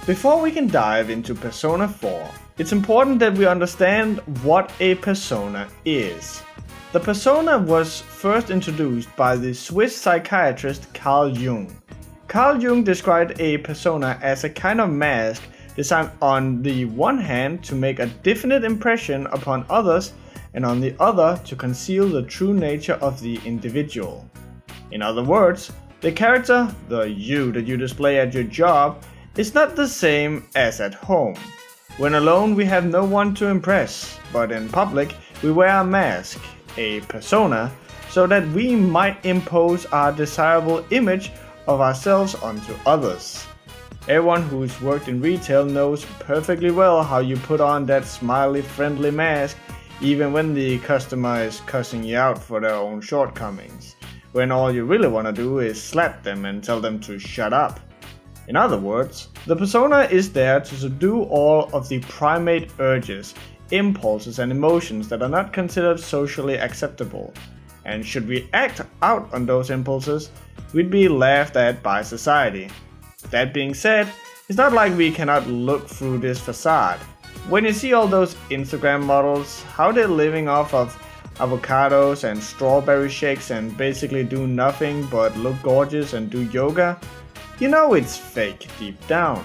Before we can dive into Persona 4, it's important that we understand what a persona is. The persona was first introduced by the Swiss psychiatrist Carl Jung. Carl Jung described a persona as a kind of mask designed on the one hand to make a definite impression upon others and on the other to conceal the true nature of the individual. In other words, the character, the you that you display at your job, is not the same as at home. When alone we have no one to impress, but in public we wear a mask, a persona, so that we might impose our desirable image of ourselves onto others. Everyone who's worked in retail knows perfectly well how you put on that smiley friendly mask even when the customer is cussing you out for their own shortcomings, when all you really want to do is slap them and tell them to shut up. In other words, the persona is there to subdue all of the primate urges, impulses and emotions that are not considered socially acceptable. And should we act out on those impulses, we'd be laughed at by society. That being said, it's not like we cannot look through this facade. When you see all those Instagram models, how they're living off of avocados and strawberry shakes and basically do nothing but look gorgeous and do yoga, you know it's fake deep down.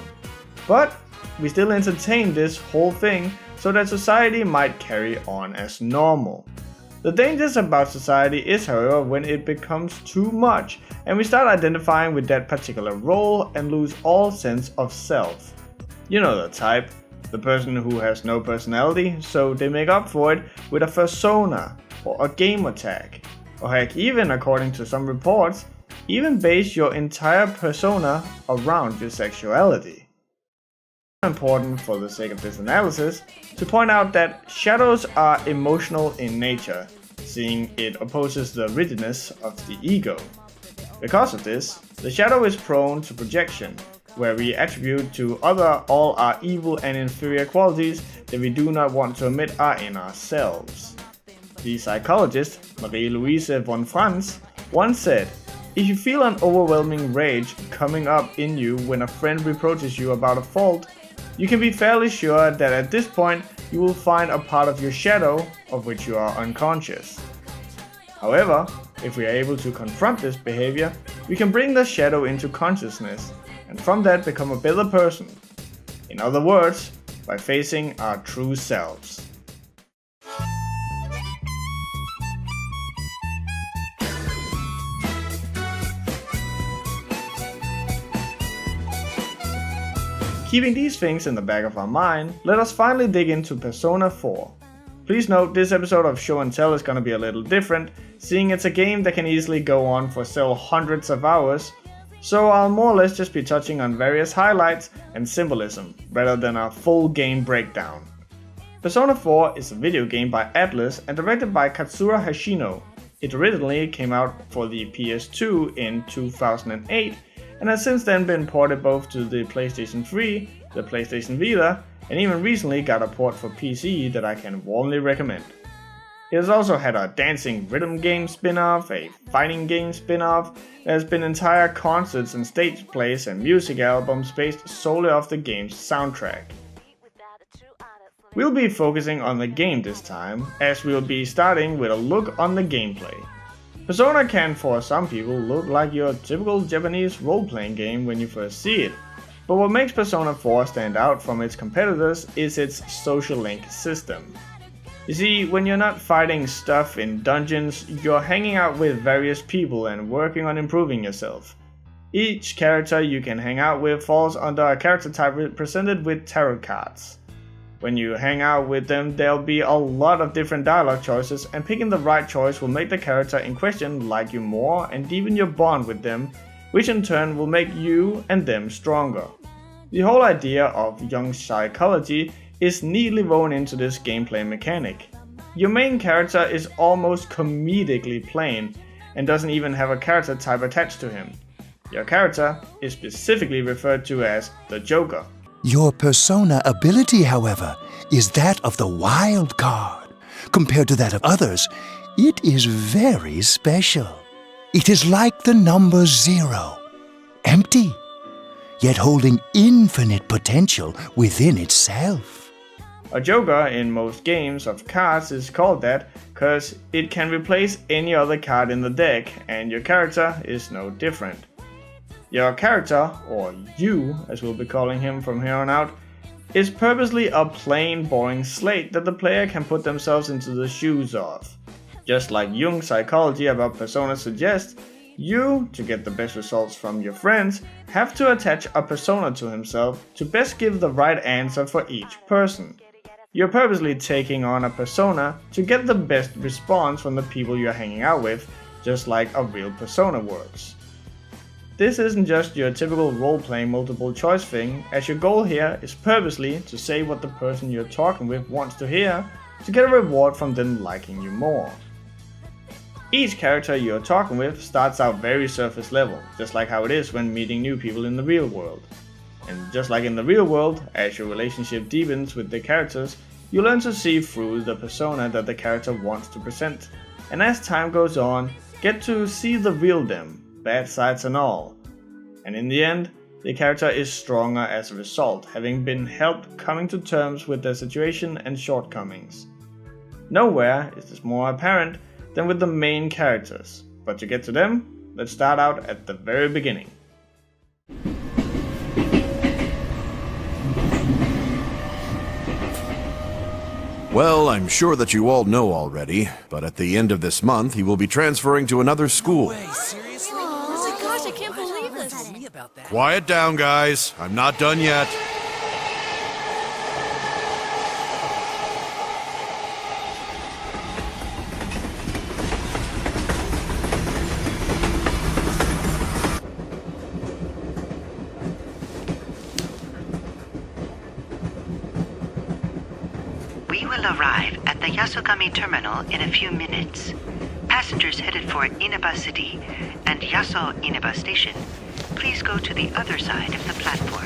But we still entertain this whole thing so that society might carry on as normal. The dangers about society is, however, when it becomes too much and we start identifying with that particular role and lose all sense of self. You know the type, the person who has no personality, so they make up for it with a persona or a gamer tag, or heck, even according to some reports, even base your entire persona around your sexuality. It's important for the sake of this analysis to point out that shadows are emotional in nature, seeing it opposes the rigidness of the ego. Because of this, the shadow is prone to projection, where we attribute to other all our evil and inferior qualities that we do not want to admit are in ourselves. The psychologist Marie-Louise von Franz once said, "If you feel an overwhelming rage coming up in you when a friend reproaches you about a fault, you can be fairly sure that at this point you will find a part of your shadow of which you are unconscious." However, if we are able to confront this behavior, we can bring the shadow into consciousness and from that become a better person. In other words, by facing our true selves. Keeping these things in the back of our mind, let us finally dig into Persona 4. Please note this episode of Show and Tell is gonna be a little different, seeing it's a game that can easily go on for several hundreds of hours, so I'll more or less just be touching on various highlights and symbolism, rather than a full game breakdown. Persona 4 is a video game by Atlus and directed by Katsura Hashino. It originally came out for the PS2 in 2008, and has since then been ported both to the PlayStation 3, the PlayStation Vita, and even recently got a port for PC that I can warmly recommend. It has also had a dancing rhythm game spin-off, a fighting game spin-off, there has been entire concerts and stage plays and music albums based solely off the game's soundtrack. We'll be focusing on the game this time, as we'll be starting with a look on the gameplay. Persona can for some people look like your typical Japanese role-playing game when you first see it, but what makes Persona 4 stand out from its competitors is its social link system. You see, when you're not fighting stuff in dungeons, you're hanging out with various people and working on improving yourself. Each character you can hang out with falls under a character type represented with tarot cards. When you hang out with them, there'll be a lot of different dialogue choices, and picking the right choice will make the character in question like you more and deepen your bond with them, which in turn will make you and them stronger. The whole idea of Jung's psychology is neatly woven into this gameplay mechanic. Your main character is almost comedically plain and doesn't even have a character type attached to him. Your character is specifically referred to as the Joker. Your persona ability, however, is that of the wild card. Compared to that of others, it is very special. It is like the number 0, empty. yet holding infinite potential within itself. A joker in most games of cards is called that because it can replace any other card in the deck, and your character is no different. Your character, or you as we'll be calling him from here on out, is purposely a plain boring slate that the player can put themselves into the shoes of. Just like Jung's psychology about personas suggests, you, to get the best results from your friends, have to attach a persona to himself to best give the right answer for each person. You're purposely taking on a persona to get the best response from the people you're hanging out with, just like a real persona works. This isn't just your typical role-playing multiple choice thing, as your goal here is purposely to say what the person you're talking with wants to hear to get a reward from them liking you more. Each character you're talking with starts out very surface level, just like how it is when meeting new people in the real world. And just like in the real world, as your relationship deepens with the characters, you learn to see through the persona that the character wants to present, and as time goes on, get to see the real them, bad sides and all. And in the end, the character is stronger as a result, having been helped coming to terms with their situation and shortcomings. Nowhere is this more apparent than with the main characters, but to get to them, let's start out at the very beginning. Well, I'm sure that you all know already, but at the end of this month, he will be transferring to another school. Seriously? Oh my gosh, I can't believe this. Quiet down, guys. I'm not done yet. We will arrive at the Yasogami terminal in a few minutes. Passengers headed for Inaba City and Yaso Inaba Station, please go to the other side of the platform.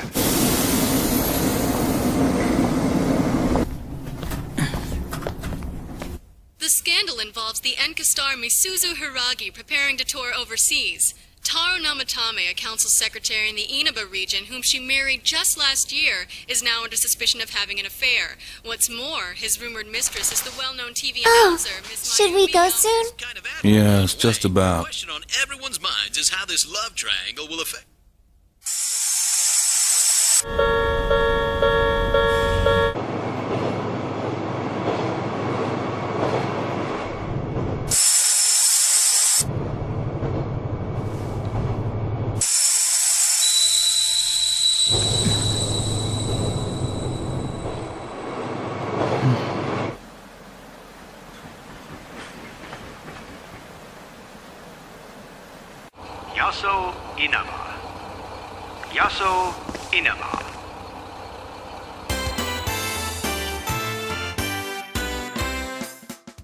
The scandal involves the Enka star Misuzu Hiragi preparing to tour overseas. Taro Namatame, a council secretary in the Inaba region whom she married just last year, is now under suspicion of having an affair. What's more, his rumored mistress is the well-known TV announcer, Miss Should we go soon? Yes, just about. The question on everyone's minds is how this love triangle will affect... Yaso Inaba. Yaso Inaba.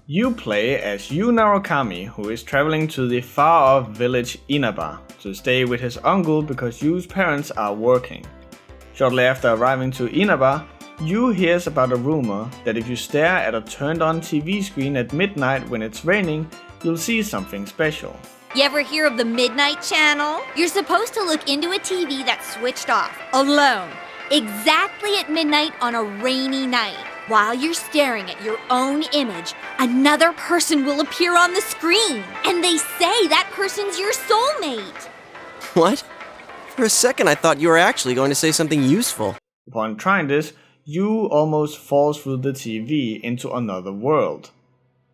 You play as Yu Narukami, who is traveling to the far-off village Inaba to stay with his uncle because Yu's parents are working. Shortly after arriving to Inaba, Yu hears about a rumor that if you stare at a turned-on TV screen at midnight when it's raining, you'll see something special. You ever hear of the Midnight Channel? You're supposed to look into a TV that's switched off, alone, exactly at midnight on a rainy night. While you're staring at your own image, another person will appear on the screen, and they say that person's your soulmate. What? For a second I thought you were actually going to say something useful. Upon trying this, Yu almost falls through the TV into another world.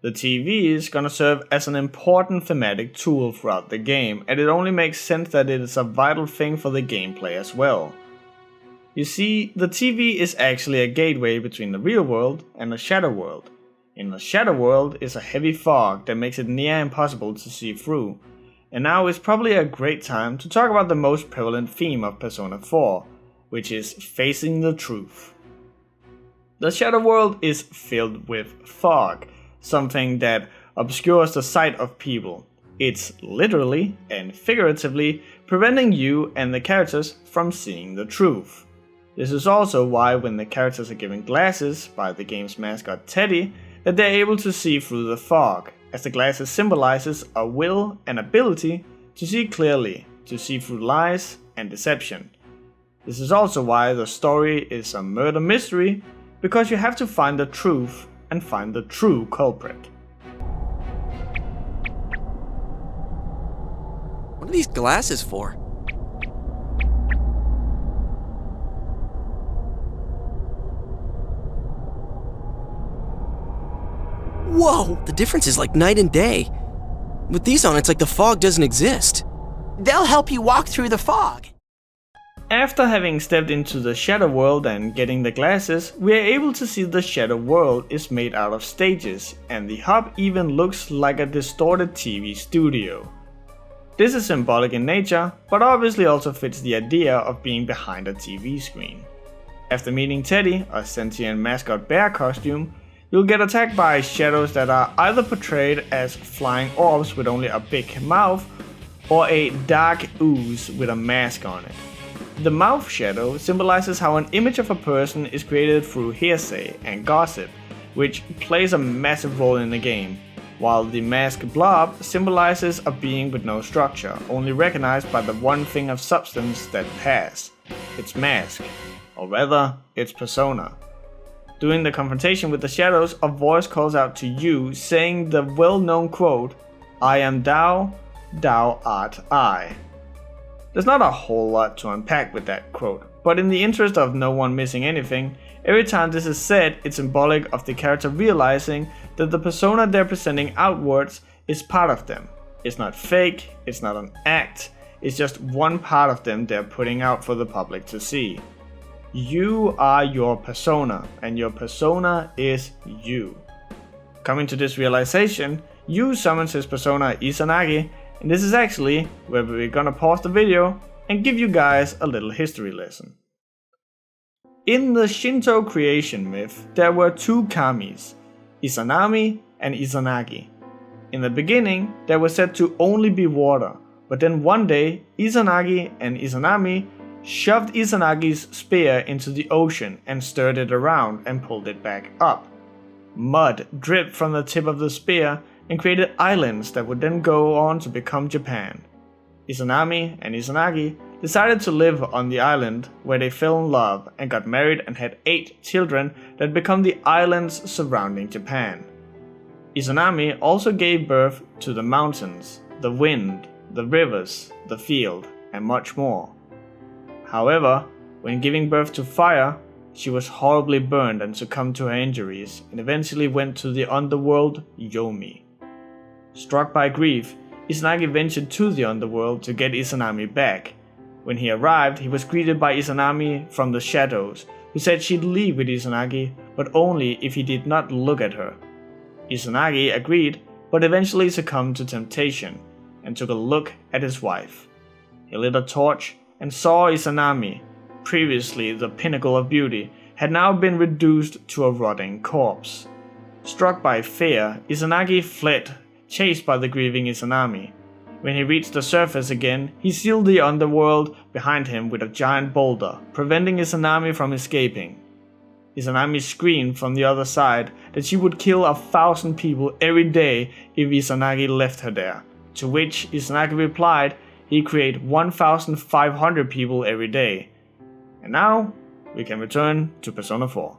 The TV is gonna serve as an important thematic tool throughout the game, and it only makes sense that it is a vital thing for the gameplay as well. You see, the TV is actually a gateway between the real world and the shadow world. In the shadow world is a heavy fog that makes it near impossible to see through, and now is probably a great time to talk about the most prevalent theme of Persona 4, which is facing the truth. The shadow world is filled with fog, something that obscures the sight of people. It's literally and figuratively preventing you and the characters from seeing the truth. This is also why when the characters are given glasses by the game's mascot Teddy, that they're able to see through the fog, as the glasses symbolizes a will and ability to see clearly, to see through lies and deception. This is also why the story is a murder mystery, because you have to find the truth and find the true culprit. What are these glasses for? Whoa! The difference is like night and day. With these on, it's like the fog doesn't exist. They'll help you walk through the fog. After having stepped into the shadow world and getting the glasses, we are able to see the shadow world is made out of stages, and the hub even looks like a distorted TV studio. This is symbolic in nature, but obviously also fits the idea of being behind a TV screen. After meeting Teddy, a sentient mascot bear costume, you'll get attacked by shadows that are either portrayed as flying orbs with only a big mouth, or a dark ooze with a mask on it. The mouth shadow symbolizes how an image of a person is created through hearsay and gossip, which plays a massive role in the game, while the mask blob symbolizes a being with no structure, only recognized by the one thing of substance that has, its mask, or rather, its persona. During the confrontation with the shadows, a voice calls out to you saying the well-known quote, "I am Thou, Thou art I." There's not a whole lot to unpack with that quote, but in the interest of no one missing anything, every time this is said, it's symbolic of the character realizing that the persona they're presenting outwards is part of them. It's not fake, it's not an act, it's just one part of them they're putting out for the public to see. You are your persona, and your persona is you. Coming to this realization, Yu summons his persona Izanagi, and this is actually where we're gonna pause the video and give you guys a little history lesson. In the Shinto creation myth, there were two kamis, Izanami and Izanagi. In the beginning, they were said to only be water, but then one day, Izanagi and Izanami shoved Izanagi's spear into the ocean and stirred it around and pulled it back up. Mud dripped from the tip of the spear and created islands that would then go on to become Japan. Izanami and Izanagi decided to live on the island, where they fell in love and got married and had 8 children that become the islands surrounding Japan. Izanami also gave birth to the mountains, the wind, the rivers, the field, and much more. However, when giving birth to fire, she was horribly burned and succumbed to her injuries, and eventually went to the underworld Yomi. Struck by grief, Izanagi ventured to the underworld to get Izanami back. When he arrived, he was greeted by Izanami from the shadows, who said she'd leave with Izanagi, but only if he did not look at her. Izanagi agreed, but eventually succumbed to temptation, and took a look at his wife. He lit a torch and saw Izanami, previously the pinnacle of beauty, had now been reduced to a rotting corpse. Struck by fear, Izanagi fled, chased by the grieving Izanami. When he reached the surface again, he sealed the underworld behind him with a giant boulder, preventing Izanami from escaping. Izanami screamed from the other side that she would kill 1,000 people every day if Izanagi left her there, to which Izanagi replied he'd create 1,500 people every day. And now, we can return to Persona 4.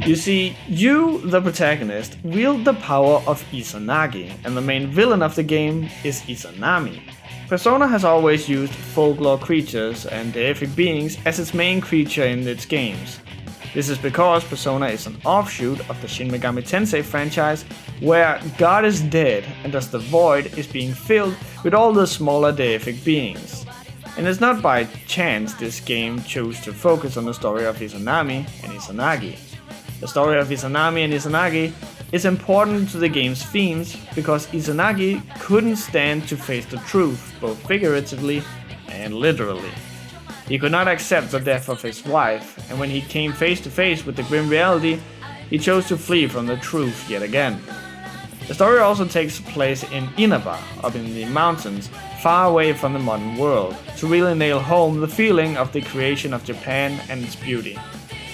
You see, you, the protagonist, wield the power of Izanagi, and the main villain of the game is Izanami. Persona has always used folklore creatures and deific beings as its main creature in its games. This is because Persona is an offshoot of the Shin Megami Tensei franchise, where God is dead and thus the void is being filled with all the smaller deific beings. And it's not by chance this game chose to focus on the story of Izanami and Izanagi. The story of Izanami and Izanagi is important to the game's themes because Izanagi couldn't stand to face the truth, both figuratively and literally. He could not accept the death of his wife, and when he came face to face with the grim reality, he chose to flee from the truth yet again. The story also takes place in Inaba, up in the mountains, far away from the modern world, to really nail home the feeling of the creation of Japan and its beauty.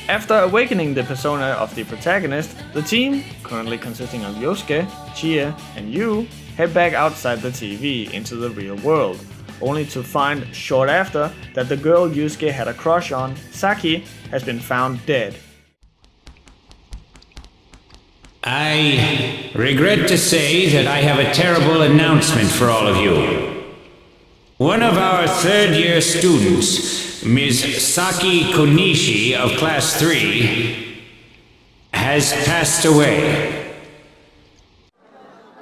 After awakening the persona of the protagonist, the team, currently consisting of Yosuke, Chie, and Yu, head back outside the TV into the real world, only to find short after that the girl Yusuke had a crush on, Saki, has been found dead. I regret to say that I have a terrible announcement for all of you. One of our third-year students, Ms. Saki Konishi of Class 3, has passed away.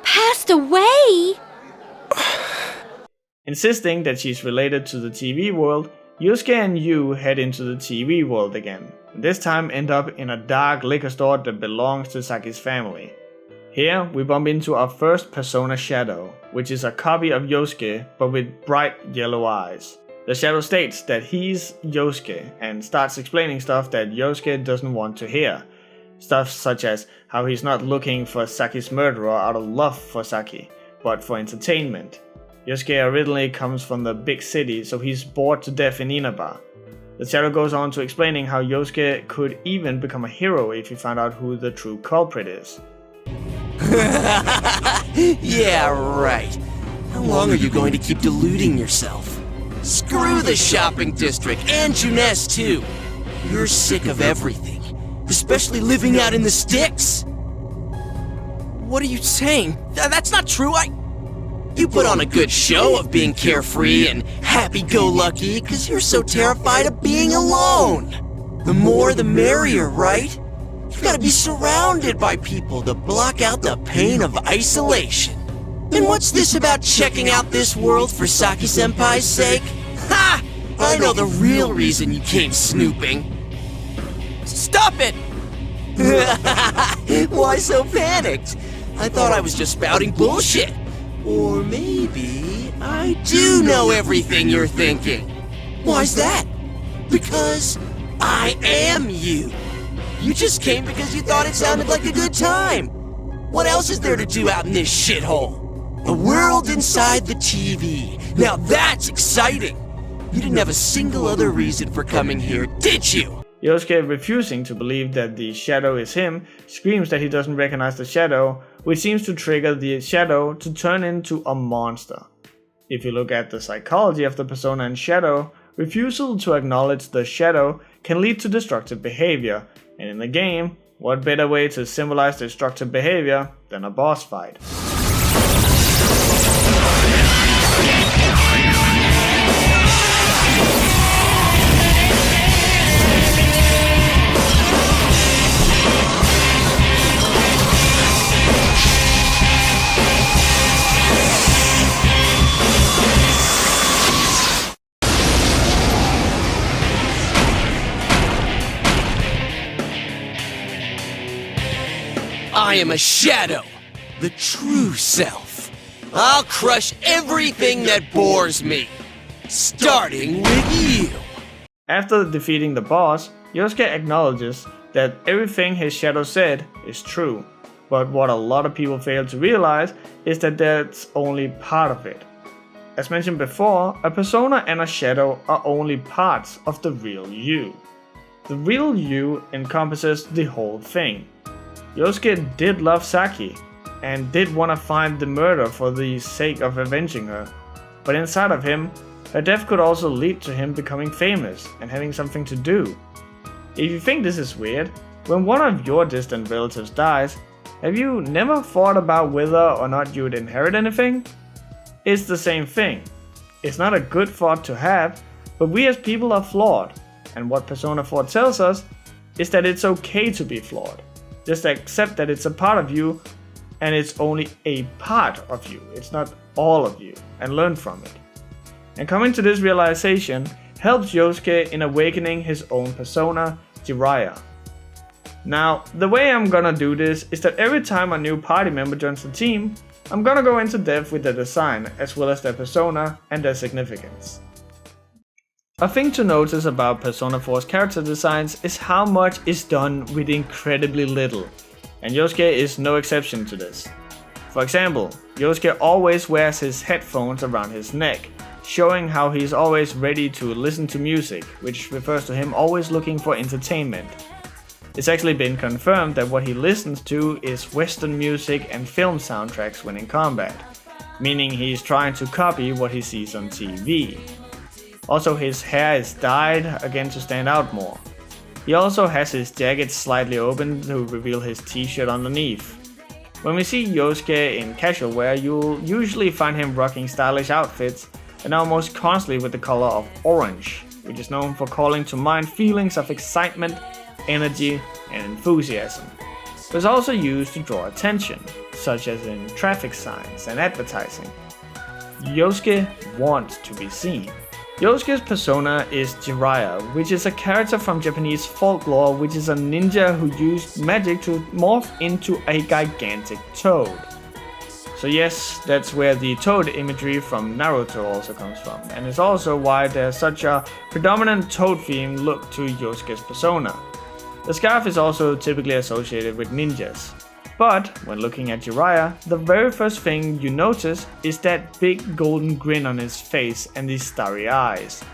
Passed away? Insisting that she's related to the TV world, Yusuke and Yu head into the TV world again, and this time end up in a dark liquor store that belongs to Saki's family. Here, we bump into our first persona Shadow, which is a copy of Yosuke but with bright yellow eyes. The Shadow states that he's Yosuke and starts explaining stuff that Yosuke doesn't want to hear. Stuff such as how he's not looking for Saki's murderer out of love for Saki, but for entertainment. Yosuke originally comes from the big city, so he's bored to death in Inaba. The Shadow goes on to explaining how Yosuke could even become a hero if he found out who the true culprit is. Yeah, right. How long are you going to keep deluding yourself? Screw the shopping district and Juness too. You're sick of everything, especially living out in the sticks. What are you saying? That's not true. You put on a good show of being carefree and happy-go-lucky because you're so terrified of being alone. The more the merrier, right? You've got to be surrounded by people to block out the pain of isolation. And what's this about checking out this world for Saki-senpai's sake? Ha! I know the real reason you came snooping. Stop it! Why so panicked? I thought I was just spouting bullshit. Or maybe I do know everything you're thinking. Why's that? Because I am you. You just came because you thought it sounded like a good time. What else is there to do out in this shithole? A world inside the TV. Now that's exciting. You didn't have a single other reason for coming here, did you? Yosuke, refusing to believe that the Shadow is him, screams that he doesn't recognize the Shadow, which seems to trigger the Shadow to turn into a monster. If you look at the psychology of the persona and Shadow, refusal to acknowledge the Shadow can lead to destructive behavior, and in the game, what better way to symbolize destructive behavior than a boss fight? I am a shadow, the true self. I'll crush everything that bores me, starting with you. After defeating the boss, Yosuke acknowledges that everything his Shadow said is true, but what a lot of people fail to realize is that that's only part of it. As mentioned before, a persona and a Shadow are only parts of the real you. The real you encompasses the whole thing. Yosuke did love Saki, and did want to find the murderer for the sake of avenging her, but inside of him, her death could also lead to him becoming famous and having something to do. If you think this is weird, when one of your distant relatives dies, have you never thought about whether or not you would inherit anything? It's the same thing. It's not a good thought to have, but we as people are flawed, and what Persona 4 tells us is that it's okay to be flawed. Just accept that it's a part of you, and it's only a part of you. It's not all of you, and learn from it. And coming to this realization helps Yosuke in awakening his own persona, Jiraiya. Now, the way I'm gonna do this is that every time a new party member joins the team, I'm gonna go into depth with their design, as well as their persona and their significance. A thing to notice about Persona 4's character designs is how much is done with incredibly little, and Yosuke is no exception to this. For example, Yosuke always wears his headphones around his neck, showing how he's always ready to listen to music, which refers to him always looking for entertainment. It's actually been confirmed that what he listens to is Western music and film soundtracks when in combat, meaning he's trying to copy what he sees on TV. Also, his hair is dyed, again to stand out more. He also has his jacket slightly open to reveal his t-shirt underneath. When we see Yosuke in casual wear, you'll usually find him rocking stylish outfits, and almost constantly with the color of orange, which is known for calling to mind feelings of excitement, energy, and enthusiasm. It is also used to draw attention, such as in traffic signs and advertising. Yosuke wants to be seen. Yosuke's persona is Jiraiya, which is a character from Japanese folklore, which is a ninja who used magic to morph into a gigantic toad. So yes, that's where the toad imagery from Naruto also comes from, and it's also why there's such a predominant toad-themed look to Yosuke's persona. The scarf is also typically associated with ninjas. But when looking at Jiraiya, the very first thing you notice is that big golden grin on his face and these starry eyes.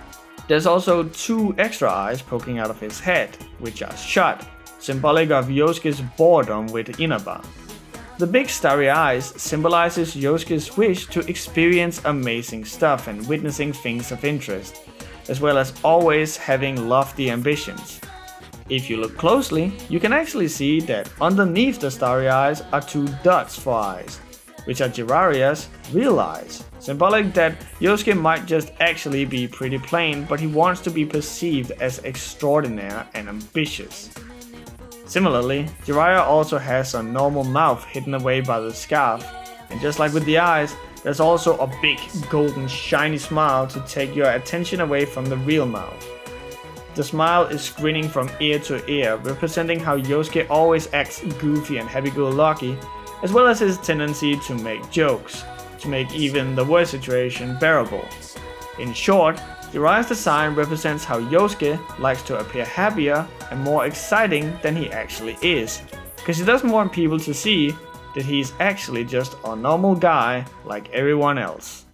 There's also 2 extra eyes poking out of his head, which are shut, symbolic of Yosuke's boredom with Inaba. The big starry eyes symbolizes Yosuke's wish to experience amazing stuff and witnessing things of interest, as well as always having lofty ambitions. If you look closely, you can actually see that underneath the starry eyes are 2 dots for eyes, which are Jiraiya's real eyes, symbolic that Yosuke might just actually be pretty plain, but he wants to be perceived as extraordinary and ambitious. Similarly, Jiraiya also has a normal mouth hidden away by the scarf, and just like with the eyes, there's also a big golden shiny smile to take your attention away from the real mouth. The smile is grinning from ear to ear, representing how Yosuke always acts goofy and happy-go-lucky, as well as his tendency to make jokes, to make even the worst situation bearable. In short, Jiraiya's design represents how Yosuke likes to appear happier and more exciting than he actually is, because he doesn't want people to see that he's actually just a normal guy like everyone else.